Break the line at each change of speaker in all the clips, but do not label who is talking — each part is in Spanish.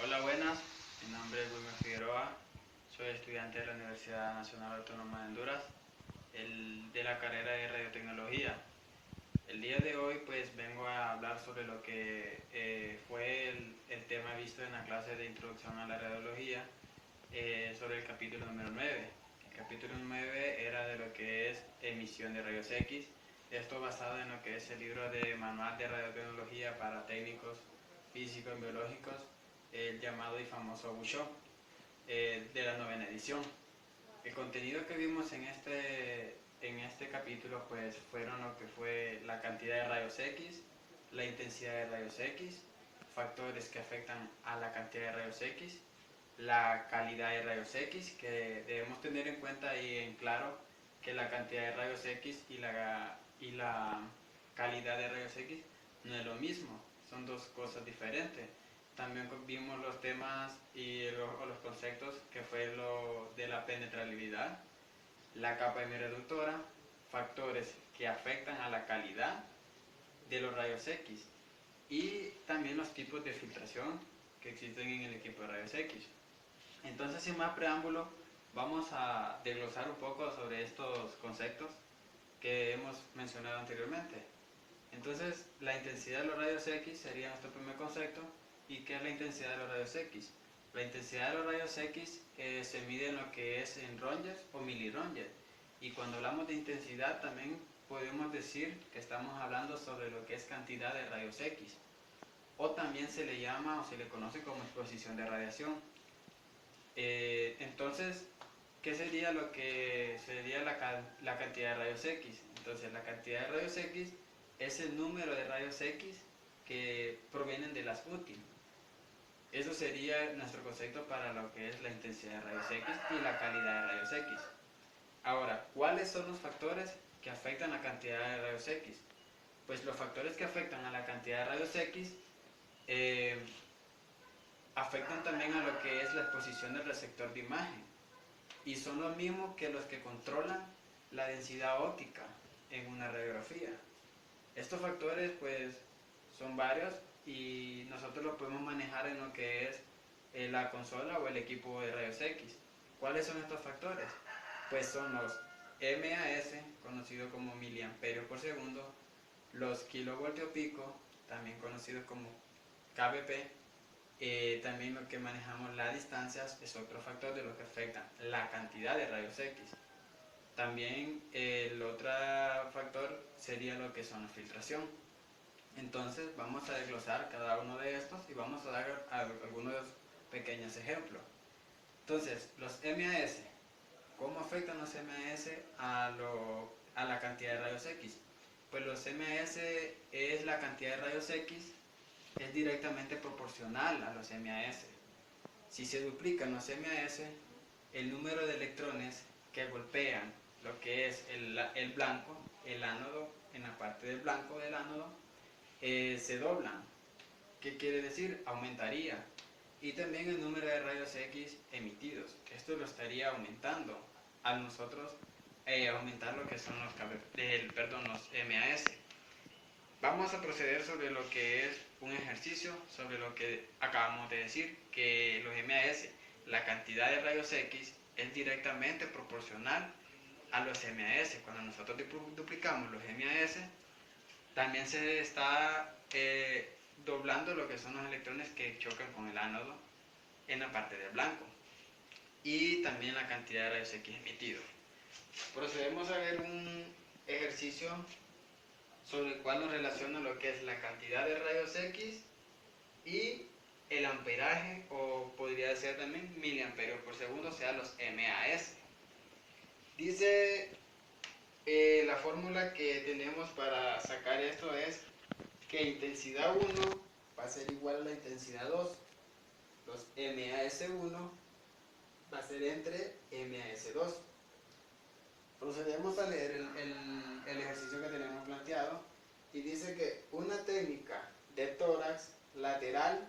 Hola, buenas. Mi nombre es Wilmer Figueroa. Soy estudiante de la Universidad Nacional Autónoma de Honduras, de la carrera de radiotecnología. El día de hoy pues vengo a hablar sobre lo que fue el tema visto en la clase de introducción a la radiología, sobre el capítulo número 9. El capítulo 9 era de lo que es emisión de rayos X. Esto basado en lo que es el libro de manual de radiotecnología para técnicos físicos y biológicos, el llamado y famoso Bouchot, de la novena edición. El contenido que vimos en este capítulo pues fueron lo que fue la cantidad de rayos X, la intensidad de rayos X, factores que afectan a la cantidad de rayos X, la calidad de rayos X, que debemos tener en cuenta y en claro que la cantidad de rayos X y la calidad de rayos X no es lo mismo, son dos cosas diferentes. También vimos los temas y los conceptos que fue lo de la penetrabilidad, la capa hemireductora, factores que afectan a la calidad de los rayos X y también los tipos de filtración que existen en el equipo de rayos X. Entonces, sin más preámbulo, vamos a desglosar un poco sobre estos conceptos que hemos mencionado anteriormente. Entonces, la intensidad de los rayos X sería nuestro primer concepto. ¿Y qué es la intensidad de los rayos X? La intensidad de los rayos X se mide en lo que es en röntgens o miliröntgens. Y cuando hablamos de intensidad también podemos decir que estamos hablando sobre lo que es cantidad de rayos X. O también se le llama o se le conoce como exposición de radiación. Entonces, ¿qué sería lo que sería la cantidad de rayos X? Entonces, la cantidad de rayos X es el número de rayos X que provienen de las útiles. Eso sería nuestro concepto para lo que es la intensidad de rayos X y la calidad de rayos X. Ahora, ¿cuáles son los factores que afectan la cantidad de rayos X? Pues los factores que afectan a la cantidad de rayos X eh, afectan también a lo que es la exposición del receptor de imagen y son los mismos que los que controlan la densidad óptica en una radiografía. Estos factores pues son varios y nosotros los podemos manejar en lo que es la consola o el equipo de rayos X. ¿Cuáles son estos factores? Pues son los MAS, conocido como miliamperios por segundo, los kilovoltios pico, también conocidos como kbp. También lo que manejamos las distancias es otro factor de lo que afecta la cantidad de rayos X. También el otro factor sería lo que son la filtración. Entonces vamos a desglosar cada uno de estos y vamos a dar algunos pequeños ejemplos. Entonces, los MAS, ¿cómo afectan los MAS a la cantidad de rayos X? Pues los MAS es la cantidad de rayos X, es directamente proporcional a los MAS. Si se duplican los MAS, el número de electrones que golpean lo que es el blanco, el ánodo, en la parte del blanco del ánodo, se doblan. ¿Qué quiere decir? Aumentaría. Y también el número de rayos X emitidos. Esto lo estaría aumentando al nosotros aumentar lo que son los MAS. Vamos a proceder sobre lo que es un ejercicio, sobre lo que acabamos de decir, que los MAS, la cantidad de rayos X es directamente proporcional a los MAS. Cuando nosotros duplicamos los MAS, también se está doblando lo que son los electrones que chocan con el ánodo en la parte del blanco y también la cantidad de rayos X emitidos. Procedemos a ver un ejercicio sobre el cual nos relaciona lo que es la cantidad de rayos X y el amperaje, o podría ser también miliamperios por segundo, o sea los MAS. Dice la fórmula que tenemos para sacar esto es que intensidad 1 va a ser igual a la intensidad 2. Los MAS1 va a ser entre MAS2. Procedemos a leer el ejercicio que tenemos planteado y dice que una técnica de tórax lateral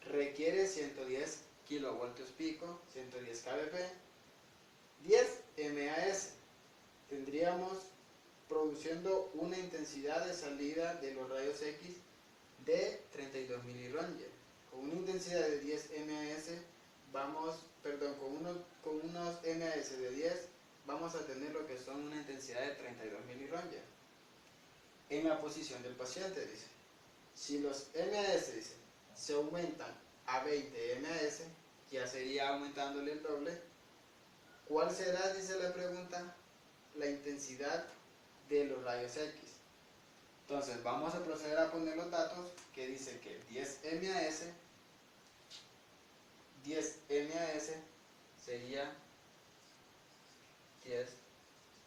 requiere 110 kilovoltios pico, 110 kbp, 10 MAS. Tendríamos produciendo una intensidad de salida de los rayos X de 32 miliröntgen,
con una intensidad de 10 MAS, con unos MAS de 10, vamos a tener lo que son una intensidad de 32 milirongers. En la posición del paciente, dice, si los MAS, dice, se aumentan a 20 MAS, ya sería aumentándole el doble. ¿Cuál será, dice la pregunta, la intensidad de los rayos X? Entonces vamos a proceder a poner los datos, que dice que 10 MAS sería 10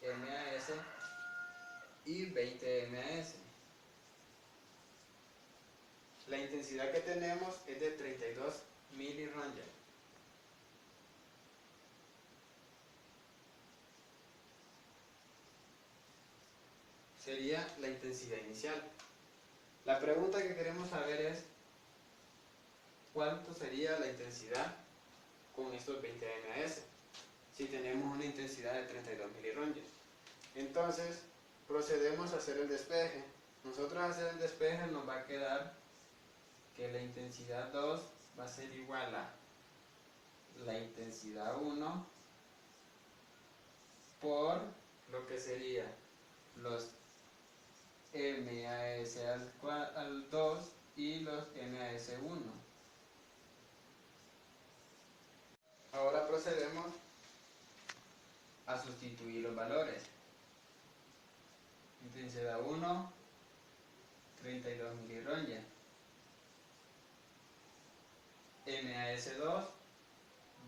MAS y 20 MAS. La intensidad que tenemos es de 32 milirongers. Sería la intensidad inicial. La pregunta que queremos saber es ¿cuánto sería la intensidad con estos 20 MAS? Si tenemos una intensidad de 32 milirongers. Entonces procedemos a hacer el despeje. Nosotros al hacer el despeje nos va a quedar que la intensidad 2 va a ser igual a la intensidad 1 por lo que sería los MAS al 2 y los MAS 1. Ahora procedemos a sustituir los valores. Intensidad 1, 32 milirongers. MAS 2,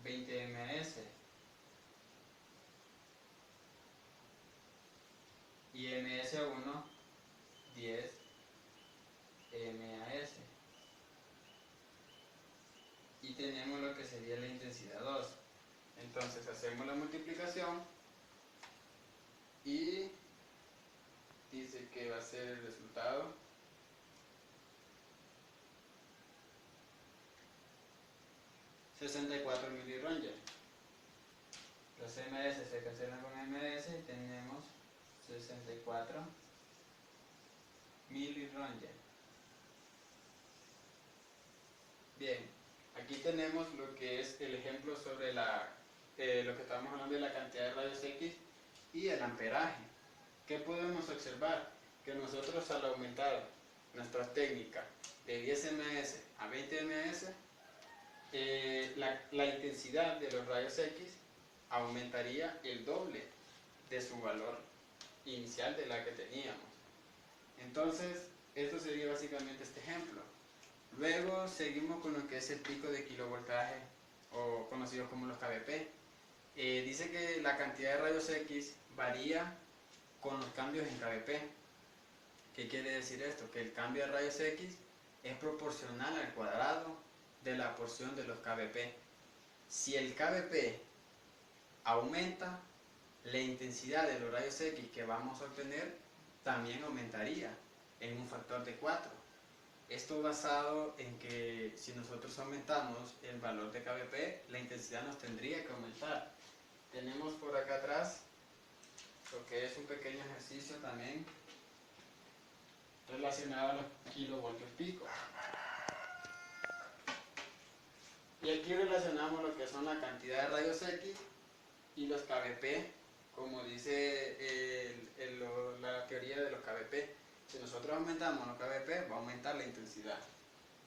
20 MAS. Y MS 1, 10 MAS. Y tenemos lo que sería la intensidad 2. Entonces hacemos la multiplicación y dice que va a ser el resultado 64 milirongers. Los MS se cancelan con MS y tenemos 64 milirongers. Bien, aquí tenemos lo que es el ejemplo sobre lo que estábamos hablando de la cantidad de rayos X y el amperaje. ¿Qué podemos observar? Que nosotros al aumentar nuestra técnica de 10 ms a 20 ms, la intensidad de los rayos X aumentaría el doble de su valor inicial de la que teníamos. Entonces, esto sería básicamente este ejemplo. Luego seguimos con lo que es el pico de kilovoltaje, o conocidos como los kVp. Dice que la cantidad de rayos X varía con los cambios en kVp. ¿Qué quiere decir esto? Que el cambio de rayos X es proporcional al cuadrado de la porción de los kVp. Si el kVp aumenta, la intensidad de los rayos X que vamos a obtener también aumentaría en un factor de 4. Esto basado en que si nosotros aumentamos el valor de kVp, la intensidad nos tendría que aumentar. Tenemos por acá atrás lo que es un pequeño ejercicio también relacionado a los kilovoltios pico. Y aquí relacionamos lo que son la cantidad de rayos X y los kVp, como dice la teoría de los kVp. Si nosotros aumentamos los kVp, va a aumentar la intensidad.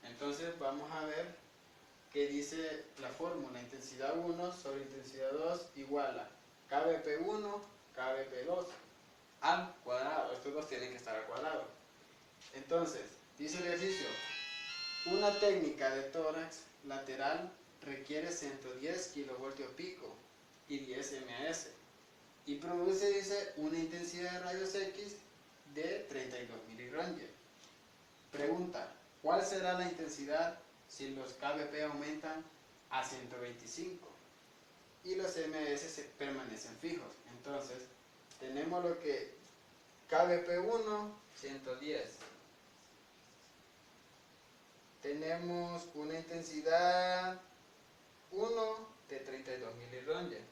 Entonces vamos a ver qué dice la fórmula. Intensidad 1 sobre intensidad 2 igual a kVp1, kVp2 al cuadrado. Estos dos tienen que estar al cuadrado. Entonces, dice el ejercicio, una técnica de tórax lateral requiere 110 kilovoltios pico y 10 MAS y produce, dice, una intensidad de rayos X de 32 milirongers. Pregunta, ¿cuál será la intensidad si los kVp aumentan a 125 y los MAS permanecen fijos? Entonces, tenemos lo que kVp1, 110. Tenemos una intensidad 1 de 32 milirongers.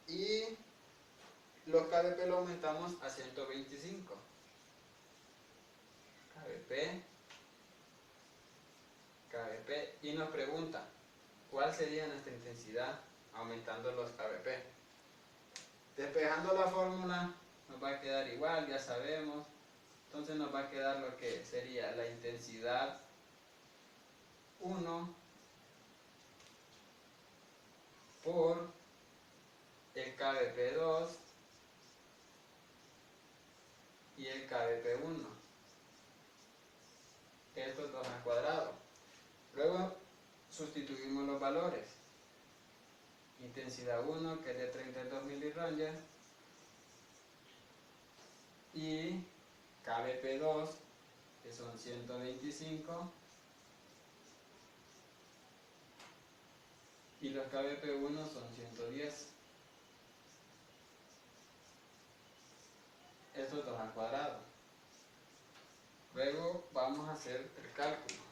Y los kVp lo aumentamos a 125. KBP, KBP, y nos pregunta cuál sería nuestra intensidad aumentando los KBP. Despejando la fórmula nos va a quedar igual, ya sabemos. Entonces nos va a quedar lo que sería la intensidad 1 por el KBP2 y el KBP1. Estos dos al cuadrado. Luego sustituimos los valores. Intensidad 1, que es de 32 milirangers, y KBP2, que son 125, y los KBP1 son 110. Estos dos al cuadrado. Luego vamos a hacer el cálculo.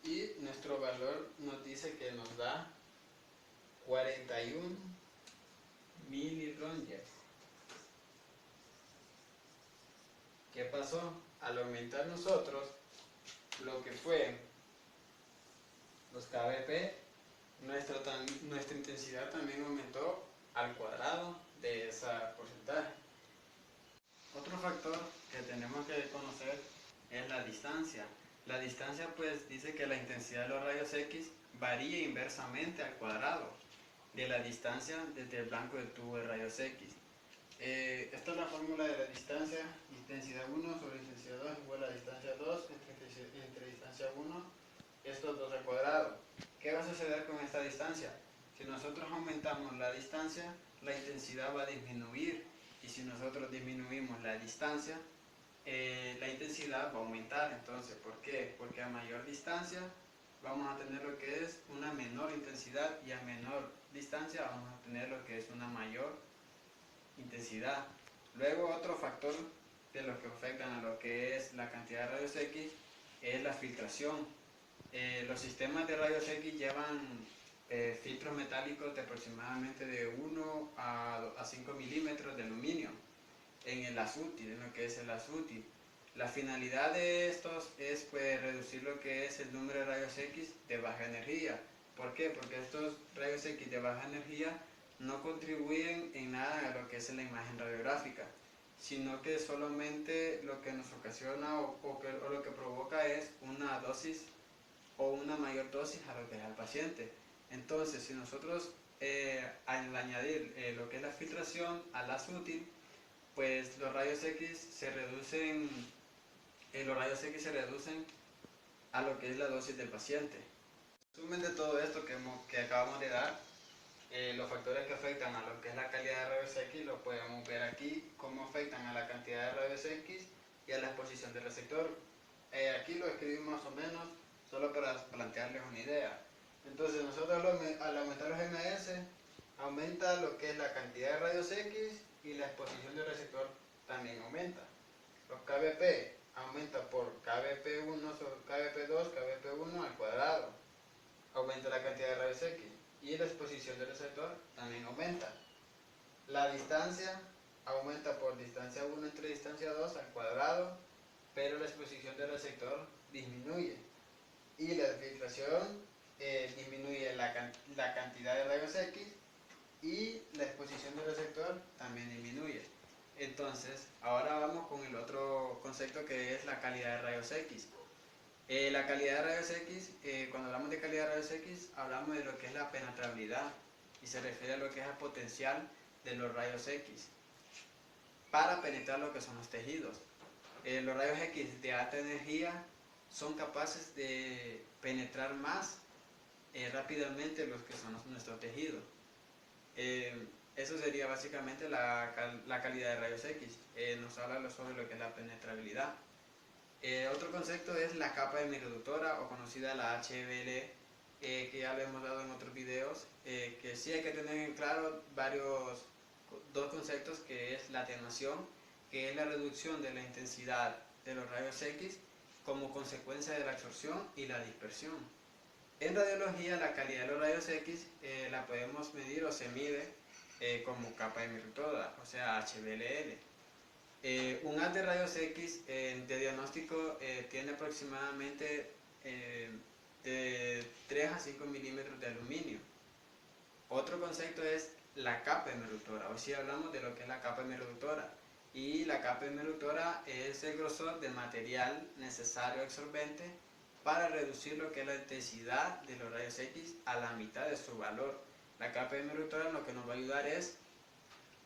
Y nuestro valor nos dice que nos da 41 milirongers. ¿Qué pasó? Al aumentar nosotros lo que fue los KBP, nuestra intensidad también aumentó al cuadrado de ese porcentaje. Otro factor que tenemos que conocer es la distancia. La distancia pues dice que la intensidad de los rayos X varía inversamente al cuadrado de la distancia desde el blanco del tubo de rayos X. Esta es la fórmula de la distancia. Intensidad 1 sobre intensidad 2 igual a distancia 2 entre distancia 1, estos dos al cuadrado. ¿Qué va a suceder con esta distancia? Si nosotros aumentamos la distancia, la intensidad va a disminuir, y si nosotros disminuimos la distancia, la intensidad va a aumentar. Entonces, ¿por qué? Porque a mayor distancia vamos a tener lo que es una menor intensidad, y a menor distancia vamos a tener lo que es una mayor intensidad. Luego, otro factor de los que afectan a lo que es la cantidad de rayos X es la filtración. Los sistemas de rayos X llevan filtros metálicos de aproximadamente de 1 a 5 milímetros de aluminio en el haz útil, en lo que es el haz útil. La finalidad de estos es pues reducir lo que es el número de rayos X de baja energía. ¿Por qué? Porque estos rayos X de baja energía no contribuyen en nada a lo que es la imagen radiográfica, sino que solamente lo que nos ocasiona o lo que provoca es una dosis o una mayor dosis a lo que es al paciente. Entonces, si nosotros al añadir lo que es la filtración al haz útil, pues los rayos X se reducen a lo que es la dosis del paciente. En resumen de todo esto que acabamos de dar, los factores que afectan a lo que es la calidad de rayos X lo podemos ver aquí, cómo afectan a la cantidad de rayos X y a la exposición del receptor. Aquí lo escribimos más o menos, solo para plantearles una idea. Entonces nosotros al aumentar los MS, aumenta lo que es la cantidad de rayos X, y la exposición del receptor también aumenta. Los KBP aumenta por KBP1 sobre KBP2, KBP1 al cuadrado. Aumenta la cantidad de rayos X, y la exposición del receptor también aumenta. La distancia aumenta por distancia 1 entre distancia 2 al cuadrado, pero la exposición del receptor disminuye. Y la filtración disminuye la cantidad de rayos X, y la exposición del receptor también disminuye. Entonces, ahora vamos con el otro concepto, que es la calidad de rayos X. La calidad de rayos X, cuando hablamos de calidad de rayos X, hablamos de lo que es la penetrabilidad, y se refiere a lo que es el potencial de los rayos X para penetrar lo que son los tejidos. Los rayos X de alta energía son capaces de penetrar más rápidamente los que son nuestros tejidos. Eso sería básicamente la calidad de rayos X. Nos habla sobre lo que es la penetrabilidad. Otro concepto es la capa hemireductora, o conocida la HBL, que ya lo hemos dado en otros videos, que sí hay que tener en claro dos conceptos, que es la atenuación, que es la reducción de la intensidad de los rayos X como consecuencia de la absorción, y la dispersión. En radiología, la calidad de los rayos X la podemos medir o se mide como capa emitidora, o sea, HBLL. Un haz de rayos X de diagnóstico tiene aproximadamente de 3 a 5 milímetros de aluminio. Otro concepto es la capa emerlutora, o si hablamos de lo que es la capa emerlutora. Y la capa emerlutora es el grosor de material necesario absorbente para reducir lo que es la intensidad de los rayos X a la mitad de su valor. La capa emerlutora lo que nos va a ayudar es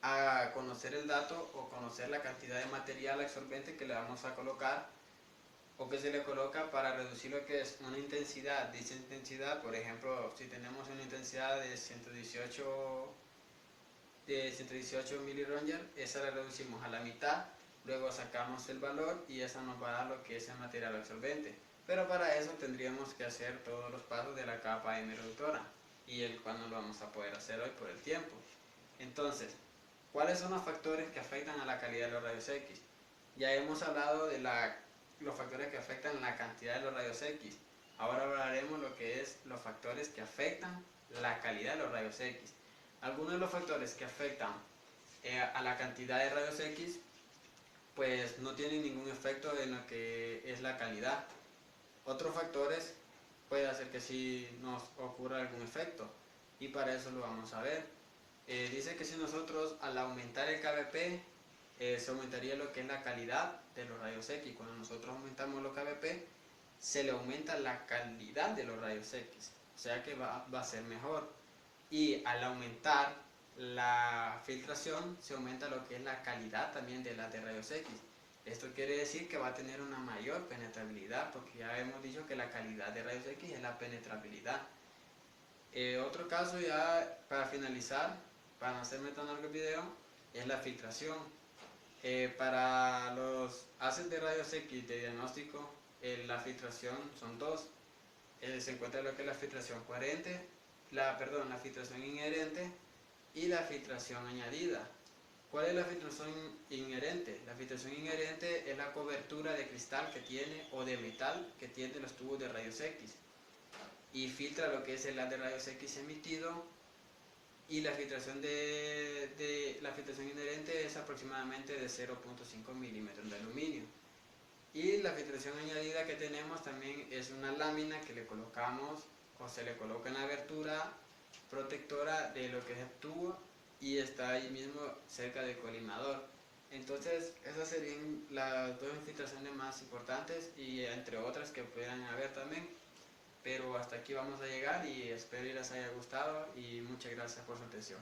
a conocer el dato o conocer la cantidad de material absorbente que le vamos a colocar o que se le coloca para reducir lo que es una intensidad. Dice intensidad, por ejemplo, si tenemos una intensidad de 118 miliroentgen, esa la reducimos a la mitad, luego sacamos el valor y esa nos va a dar lo que es el material absorbente. Pero para eso tendríamos que hacer todos los pasos de la capa emerlutora, y el cual no lo vamos a poder hacer hoy por el tiempo. Entonces, ¿cuáles son los factores que afectan a la calidad de los rayos X? Ya hemos hablado de los factores que afectan la cantidad de los rayos X. Ahora hablaremos lo que es los factores que afectan la calidad de los rayos X. Algunos de los factores que afectan a la cantidad de rayos X pues no tienen ningún efecto en lo que es la calidad. Otros factores puede hacer que sí nos ocurra algún efecto, y para eso lo vamos a ver. Dice que si nosotros al aumentar el KBP se aumentaría lo que es la calidad de los rayos X. Cuando nosotros aumentamos los KBP se le aumenta la calidad de los rayos X, o sea que va a ser mejor. Y al aumentar la filtración se aumenta lo que es la calidad también de las de rayos X. Esto quiere decir que va a tener una mayor penetrabilidad, porque ya hemos dicho que la calidad de rayos X es la penetrabilidad. Otro caso, ya para finalizar, para no hacerme tan largo el video, es la filtración. Para los haces de rayos X de diagnóstico, la filtración son dos. Se encuentra lo que es la filtración coherente, la filtración inherente y la filtración añadida. ¿Cuál es la filtración inherente? La filtración inherente es la cobertura de cristal que tiene o de metal que tiene los tubos de rayos X y filtra lo que es el haz de rayos X emitido. Y la filtración la filtración inherente es aproximadamente de 0.5 milímetros de aluminio. Y la filtración añadida que tenemos también es una lámina que le colocamos o se le coloca en la abertura protectora de lo que es el tubo, y está ahí mismo cerca del colimador. Entonces esas serían las dos filtraciones más importantes, y entre otras que puedan haber también. Pero hasta aquí vamos a llegar y espero que les haya gustado, y muchas gracias por su atención.